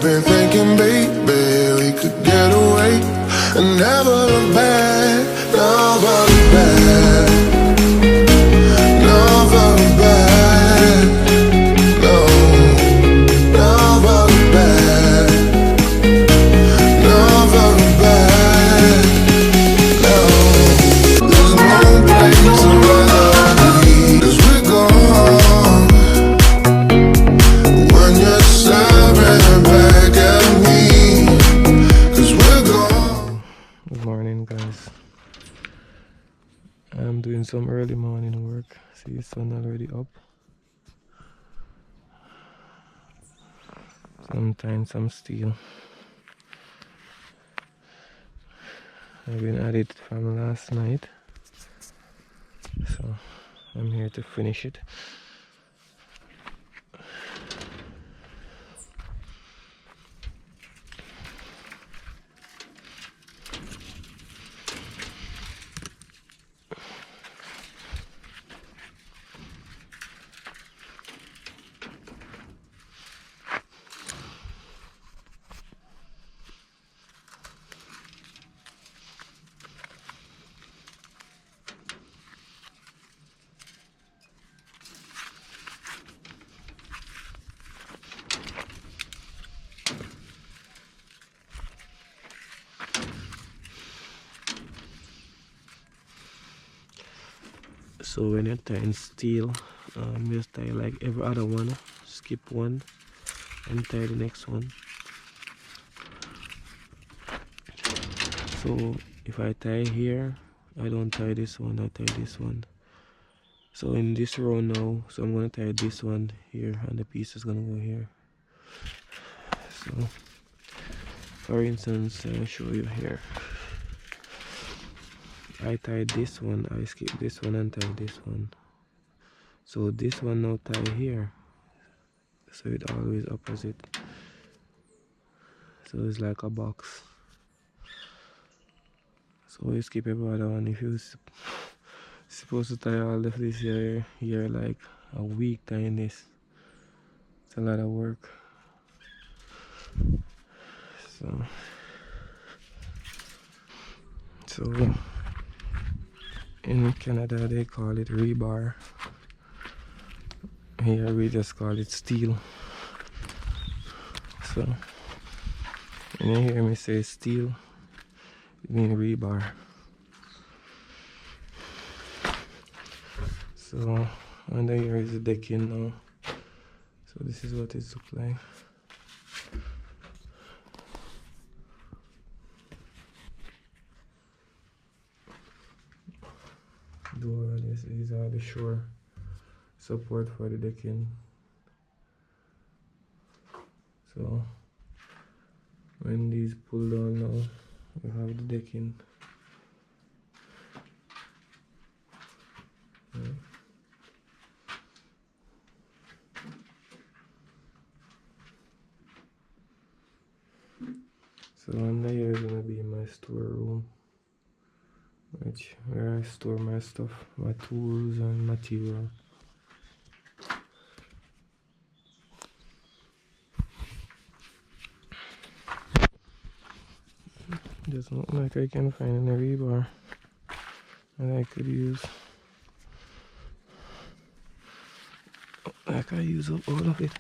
been thinking, baby, we could get away and never look back, never look back, never look back, no, never look back, never look back, no. There's no place I'd rather be, 'cause we're gone when you're staring back at me, 'cause we're gone. Good morning, guys. I'm doing some early morning work. See, the sun already up. Sometimes some steel. I've been at it from last night, so I'm here to finish it. So when you're tying steel, just tie like every other one, skip one and tie the next one. So if I tie here, I don't tie this one, I tie this one. So in this row now, so I'm going to tie this one here and the piece is going to go here. So for instance, I'll show you here. I tied this one, I skip this one and tie this one. So this one now tie here, so it always opposite. So it's like a box. So you skip every other one. If you're supposed to tie all of this here, you're like a week tying this. It's a lot of work. So in Canada they call it rebar. Here we just call it steel. So when you hear me say steel, it means rebar. So under here is the decking now. So this is what it looks like. These are the shore support for the decking. So when these pull down now, we have the decking. So under here is gonna be my storeroom, where I store my stuff, my tools and material. Doesn't look like I can find any rebar that I could use. Like I use up all of it.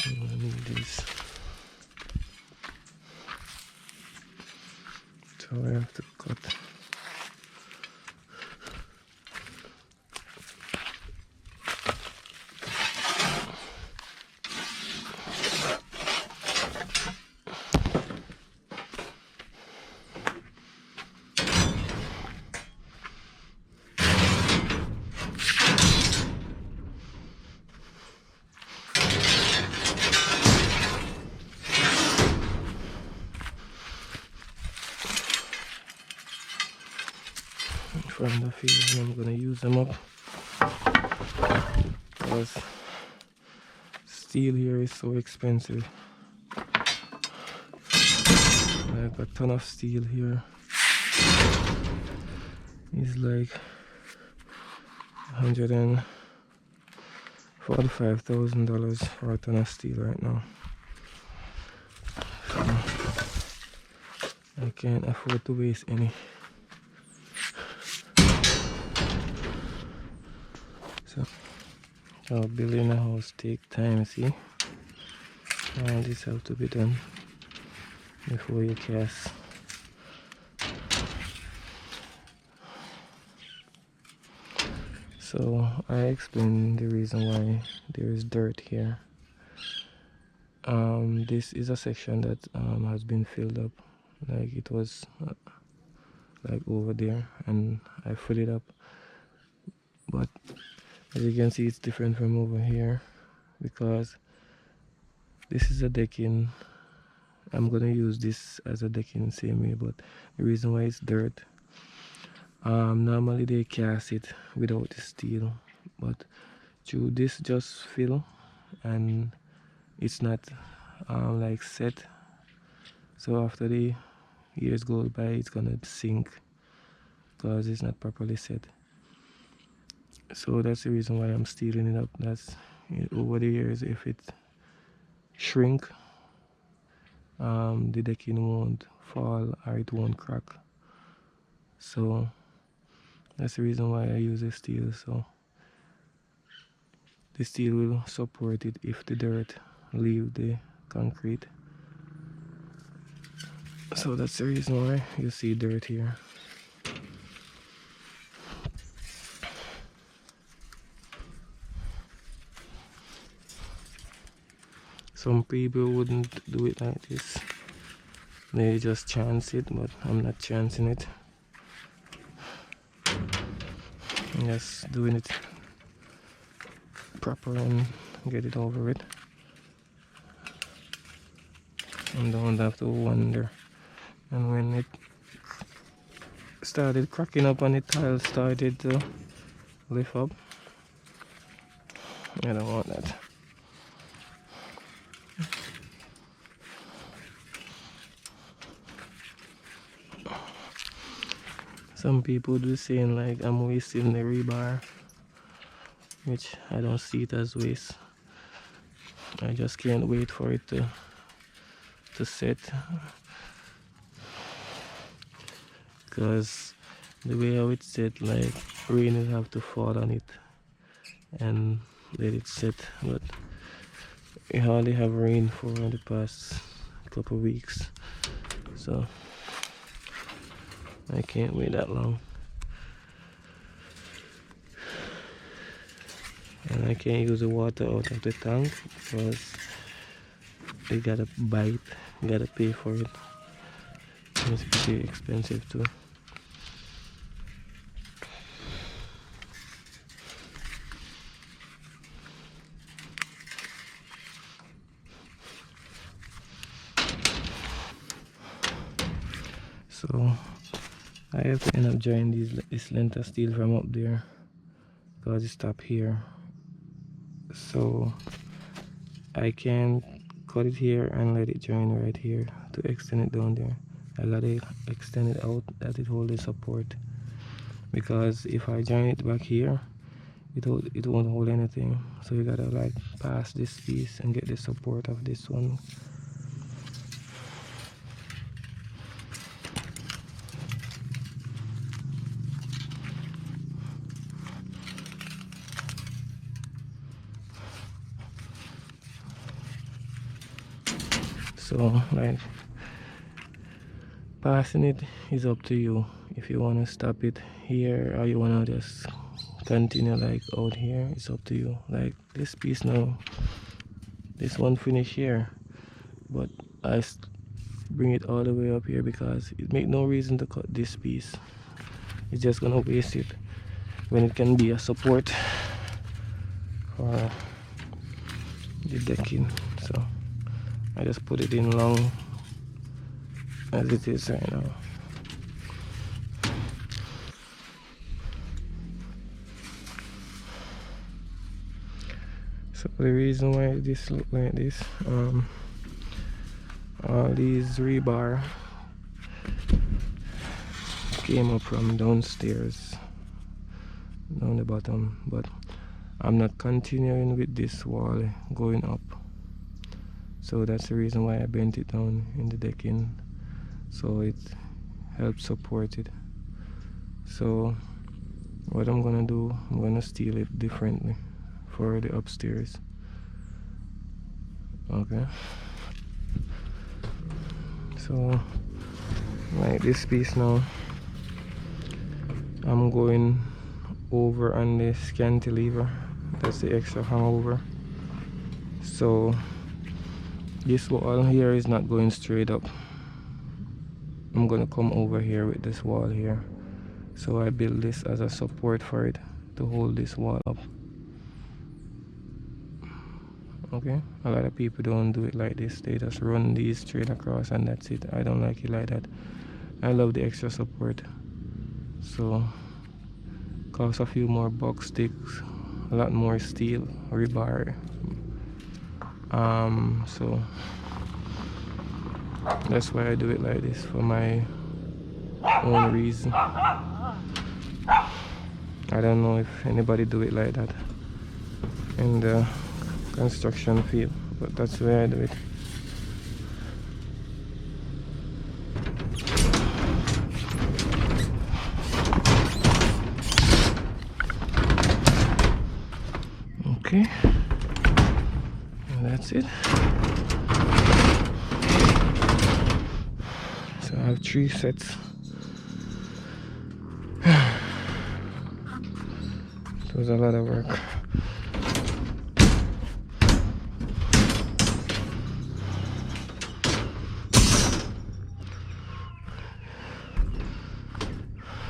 I need this. So I have to cut. From the field, and I'm gonna use them up because steel here is so expensive. Like a ton of steel here is like $140 $45,000 for a ton of steel right now. So I can't afford to waste any. So building a house take time, see? All this have to be done before you cast. So I explained the reason why there is dirt here. This is a section that has been filled up, like it was like over there, and I filled it up. But as you can see, it's different from over here because this is a decking. I'm gonna use this as a decking same way, but the reason why it's dirt, normally they cast it without the steel, but through this just fill and it's not like set, so after the years go by it's gonna sink because it's not properly set. So that's the reason why I'm steeling it up. That's over the years, if it shrink, the decking won't fall or it won't crack. So that's the reason why I use the steel. So the steel will support it if the dirt leave the concrete. So that's the reason why you see dirt here. Some people wouldn't do it like this. They just chance it, but I'm not chancing it. I'm just doing it proper and get it over with. And don't have to wonder. And when it started cracking up and the tile started to lift up, I don't want that. Some people do saying like I'm wasting the rebar, which I don't see it as waste. I just can't wait for it to set, because the way how it's set, like rain will have to fall on it and let it set, but we hardly have rain for the past couple of weeks, so I can't wait that long. And I can't use the water out of the tank because they gotta bite, you gotta pay for it. It's pretty expensive too. So I have to end up joining this length of steel from up there because it stopped here. So I can cut it here and let it join right here to extend it down there. I gotta extend it out that it hold the support, because if I join it back here, it won't hold anything. So you gotta like pass this piece and get the support of this one. So like passing it is up to you. If you want to stop it here or you want to just continue like out here, it's up to you. Like this piece now, this one finish here, but I bring it all the way up here because it make no reason to cut this piece. It's just gonna waste it when it can be a support for the decking. So I just put it in long as it is right now. So the reason why this look like this, all these rebar came up from downstairs, down the bottom, but I'm not continuing with this wall going up. So that's the reason why I bent it down in the decking, so it helps support it. So what I'm gonna do, I'm gonna steel it differently for the upstairs. Okay. So like this piece now, I'm going over on the cantilever. That's the extra hangover. So this wall here is not going straight up. I'm gonna come over here with this wall here. So I build this as a support for it to hold this wall up. Okay, a lot of people don't do it like this. They just run these straight across and that's it. I don't like it like that. I love the extra support. So cost a few more box sticks, a lot more steel, rebar. So that's why I do it like this, for my own reason. I don't know if anybody do it like that in the construction field, but that's where I do it. Okay, and that's it. So I have 3 sets. It was a lot of work.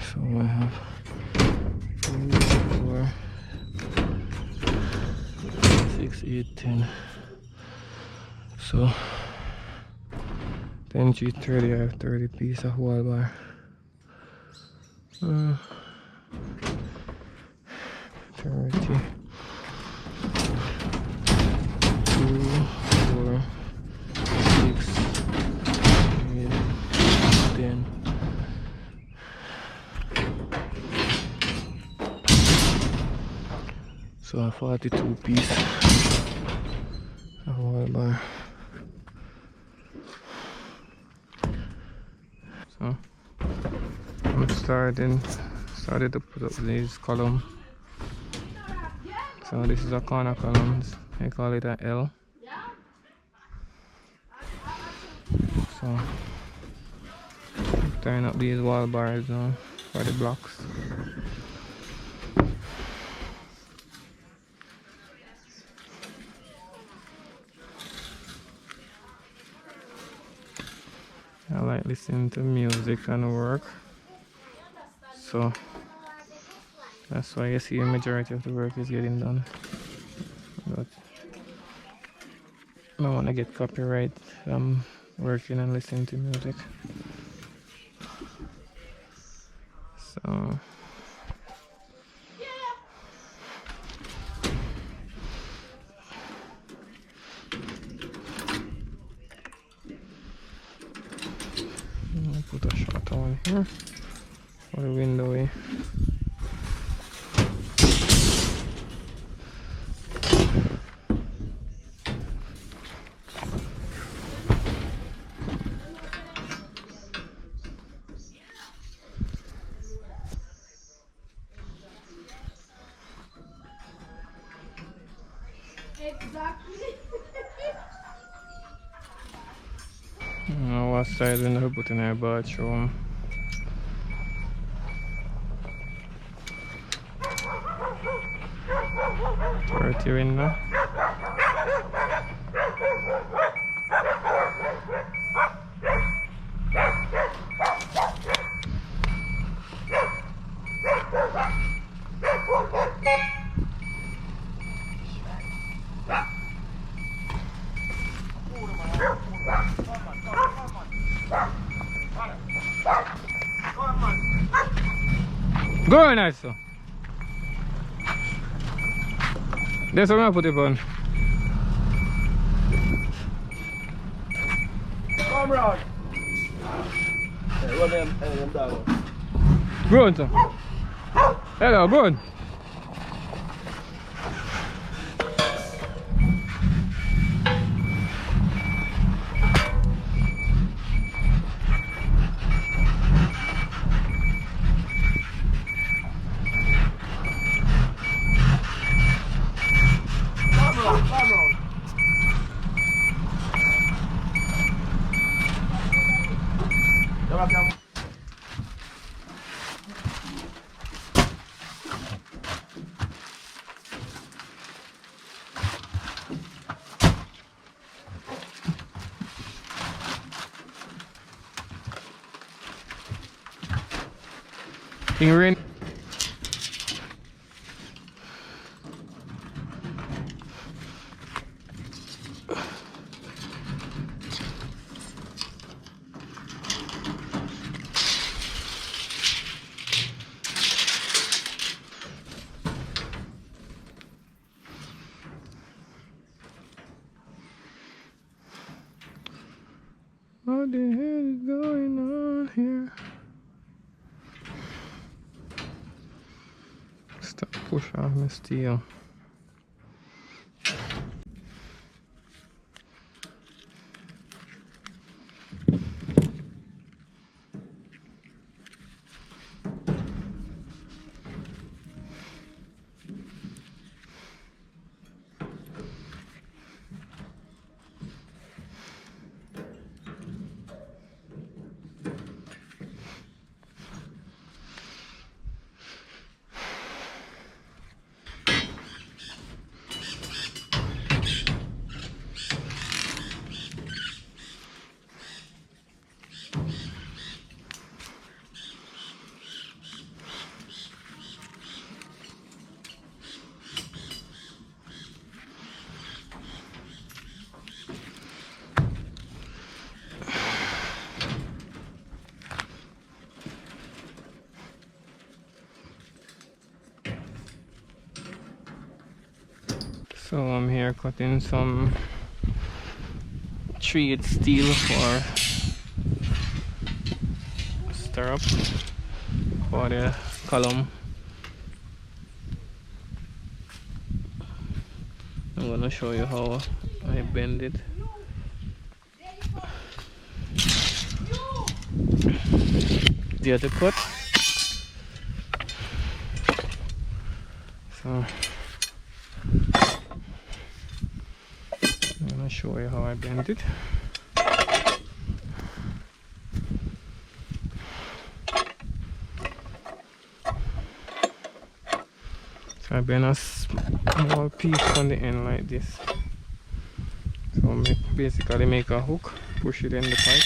So I have 3, 4, 6, 8, 10. So 10, 30, I have 30 pieces of wall bar. 30, 2, 4, 6, 8, 10. So a 42 piece of wall bar. So I'm started to put up these columns. So this is a corner columns. I call it a L. So tying up these wall bars now for the blocks. I like listening to music and work, so that's why you see a majority of the work is getting done. But I don't want to get copyright. I'm working and listening to music. So I'll put a shutter on here for the window. What side window put in our bathroom? Dirty window. Go nice. That's what I'm gonna put it on. Come round. Hey, what them dog? Go on, sir. Hello, go on. In rain. What the hell is going on here? Stop push off my steel. So I'm here cutting some treated steel for stirrup for the column. I'm gonna show you how I bend it. There to cut. So I'm gonna show you how I bend it. So I bend a small piece on the end like this. So basically make a hook, push it in the pipe.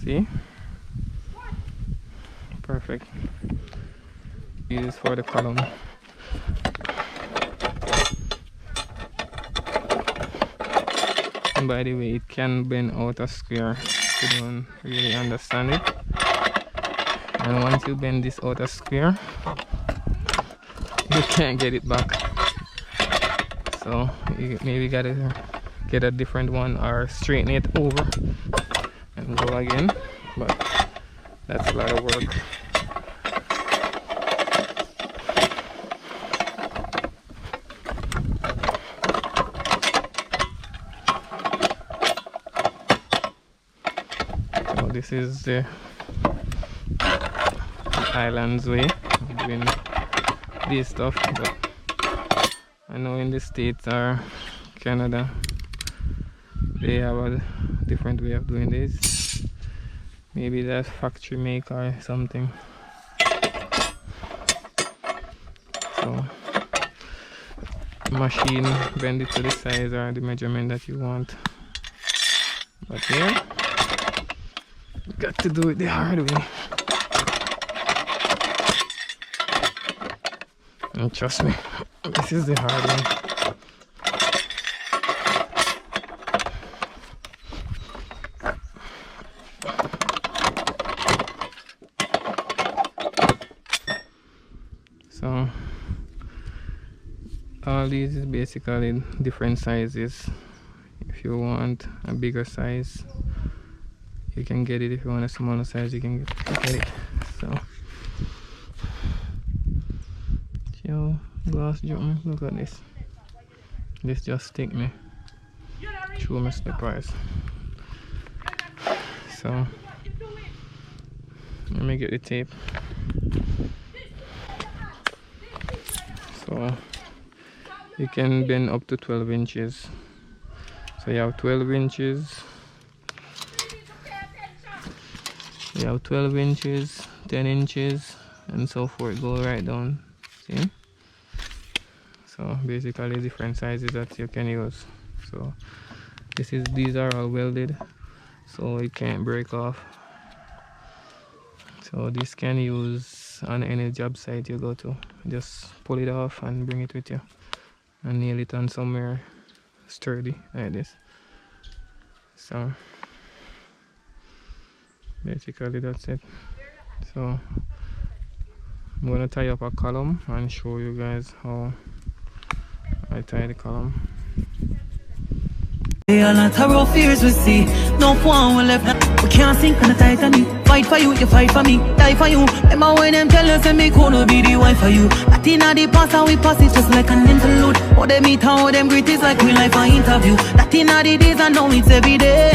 See? Perfect. Use this for the column. And by the way, it can bend out a square if you don't really understand it. And once you bend this out a square, you can't get it back. So you maybe gotta get a different one or straighten it over and go again, but that's a lot of work. So this is the island's way of doing this stuff, but I know in the States or Canada they have a different way of doing this. Maybe that's factory make or something. So machine bend it to the size or the measurement that you want. But here you got to do it the hard way. And trust me, this is the hard way. So all these is basically different sizes. If you want a bigger size, you can get it. If you want a smaller size, you can get it. So, yo, glass jump, look at this. This just stick me through my slippers. So, let me get the tape. So, you can bend up to 12 inches. So you have 12 inches. You have 12 inches, 10 inches, and so forth. Go right down. See? So basically different sizes that you can use. So these are all welded, so it can't break off. So this can use on any job site you go to. Just pull it off and bring it with you and nail it on somewhere sturdy like this. So basically that's it. So I'm gonna tie up a column and show you guys how I tie the column. They are not our fears we see. No one will left. We can't sink on the Titanic. Fight for you, you fight for me. Die for you. Remember when them tell us that me could be the wife for you. That in the past and we pass it just like an interlude. How they meet, how them greet is like real life an interview. That in the days and now it's every day.